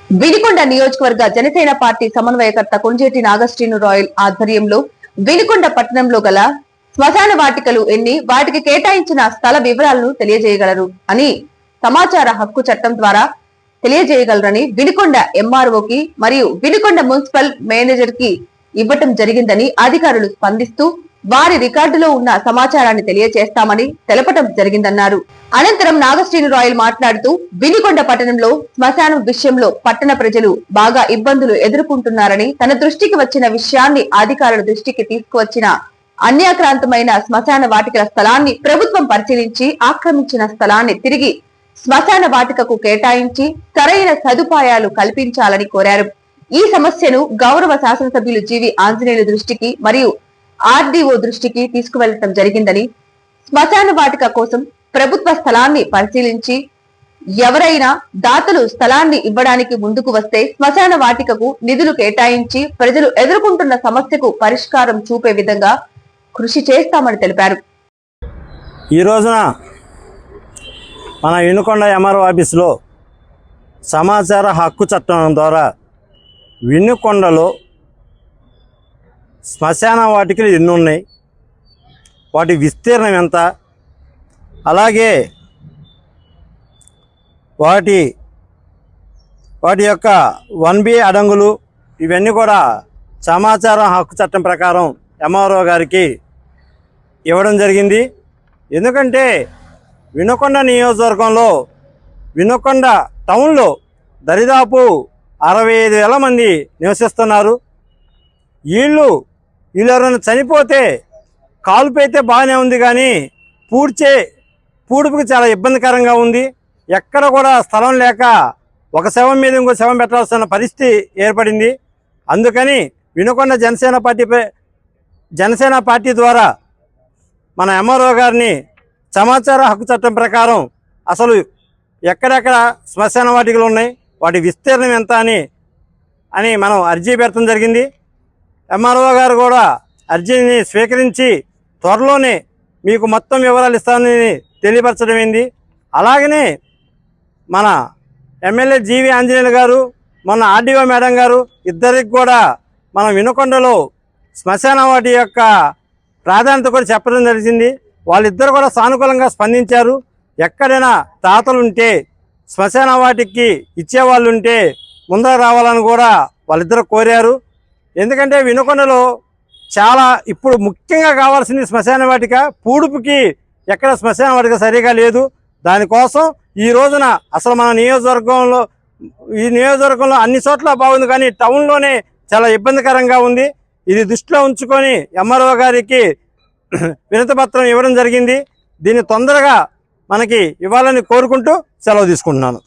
వినుకొండ నియోజకవర్గ జనసేన పార్టీ సమన్వయకర్త కొంజేటి నాగశ్రీను రాయల్ ఆధ్వర్యంలో వినుకొండ పట్టణంలో గల శ్మశాన వాటికలు ఎన్ని, వాటికి కేటాయించిన స్థల వివరాలను తెలియజేయగలరు అని సమాచార హక్కు చట్టం ద్వారా తెలియజేయగలరని వినుకొండ ఎంఆర్ఓకి మరియు వినుకొండ మున్సిపల్ మేనేజర్ కి ఇవ్వటం జరిగిందని అధికారులు స్పందిస్తూ వారి రికార్డులో ఉన్న సమాచారాన్ని తెలియజేస్తామని తెలపటం జరిగిందన్నారు. అనంతరం నాగశ్రీను రాయల్ మాట్లాడుతూ వినుకొండ పట్టణంలో శ్మశానం విషయంలో పట్టణ ప్రజలు బాగా ఇబ్బందులు ఎదుర్కొంటున్నారని, తన దృష్టికి వచ్చిన విషయాన్ని అధికారుల దృష్టికి తీసుకువచ్చిన అన్యాక్రాంతమైన శ్మశాన వాటికల స్థలాన్ని ప్రభుత్వం పరిశీలించి ఆక్రమించిన స్థలాన్ని తిరిగి శ్మశాన వాటికకు కేటాయించి సరైన సదుపాయాలు కల్పించాలని కోరారు. ఈ సమస్యను గౌరవ శాసనసభ్యులు జీవి ఆంజనేయుల దృష్టికి మరియు ఆర్డీఓ దృష్టికి తీసుకువెళ్లటం జరిగిందని, శ్మశాన వాటిక కోసం ప్రభుత్వ స్థలాన్ని పరిశీలించి ఎవరైనా దాతలు స్థలాన్ని ఇవ్వడానికి ముందుకు వస్తే శ్మశాన వాటికకు నిధులు కేటాయించి ప్రజలు ఎదుర్కొంటున్న సమస్యకు పరిష్కారం చూపే విధంగా కృషి చేస్తామని తెలిపారు. ఈ రోజున మన వినుకొండ ఎంఆర్ఓ ఆఫీసులో సమాచార హక్కు చట్టం ద్వారా వినుకొండలో శ్మశాన వాటికలు ఎన్ని ఉన్నాయి, వాటి విస్తీర్ణం ఎంత, అలాగే వాటి యొక్క 1B అడంగులు ఇవన్నీ కూడా సమాచార హక్కు చట్టం ప్రకారం ఎంఆర్ఓ గారికి ఇవ్వడం జరిగింది. ఎందుకంటే వినుకొండ నియోజకవర్గంలో వినుకొండ టౌన్లో దరిదాపు 65,000 మంది నివసిస్తున్నారు. వీళ్ళు ఎవరైనా చనిపోతే కాలుపు అయితే బాగానే ఉంది, కానీ పూడుపుకి చాలా ఇబ్బందికరంగా ఉంది. ఎక్కడ కూడా స్థలం లేక ఒక శవం మీద ఇంకో శవం పెట్టాల్సిన పరిస్థితి ఏర్పడింది. అందుకని వినుకొండ జనసేన పార్టీ ద్వారా మన ఎంఆర్ఓ గారిని సమాచార హక్కు చట్టం ప్రకారం అసలు ఎక్కడెక్కడ శ్మశాన వాటికలు ఉన్నాయి, వాటి విస్తీర్ణం ఎంత అని మనం అర్జీ పెట్టడం జరిగింది. ఎంఆర్ఓ గారు కూడా అర్జీని స్వీకరించి త్వరలోనే మీకు మొత్తం వివరాలు ఇస్తానని తెలియపరచడమైంది. అలాగనే మన ఎమ్మెల్యే జీవి ఆంజనేయులు గారు, మన ఆర్డీఓ మేడం గారు ఇద్దరికి కూడా మనం వినుకొండలో శ్మశాన వాటి యొక్క ప్రాధాన్యత కూడా చెప్పడం జరిగింది. వాళ్ళిద్దరు కూడా సానుకూలంగా స్పందించారు. ఎక్కడైనా తాతలు ఉంటే శ్మశాన వాటికి ఇచ్చేవాళ్ళు ఉంటే ముందర రావాలని కూడా వాళ్ళిద్దరు కోరారు. ఎందుకంటే వినుకొండలో చాలా ఇప్పుడు ముఖ్యంగా కావాల్సింది శ్మశాన వాటిక. పూడుపుకి ఎక్కడ శ్మశాన వాటిక సరిగా లేదు. దానికోసం ఈ రోజున అసలు మన నియోజకవర్గంలో అన్ని చోట్ల బాగుంది, కానీ టౌన్లోనే చాలా ఇబ్బందికరంగా ఉంది. ఇది దృష్టిలో ఉంచుకొని ఎంఆర్ఓ గారికి వినతి పత్రం ఇవ్వడం జరిగింది. దీన్ని తొందరగా మనకి ఇవ్వాలని కోరుకుంటూ సెలవు తీసుకుంటున్నాను.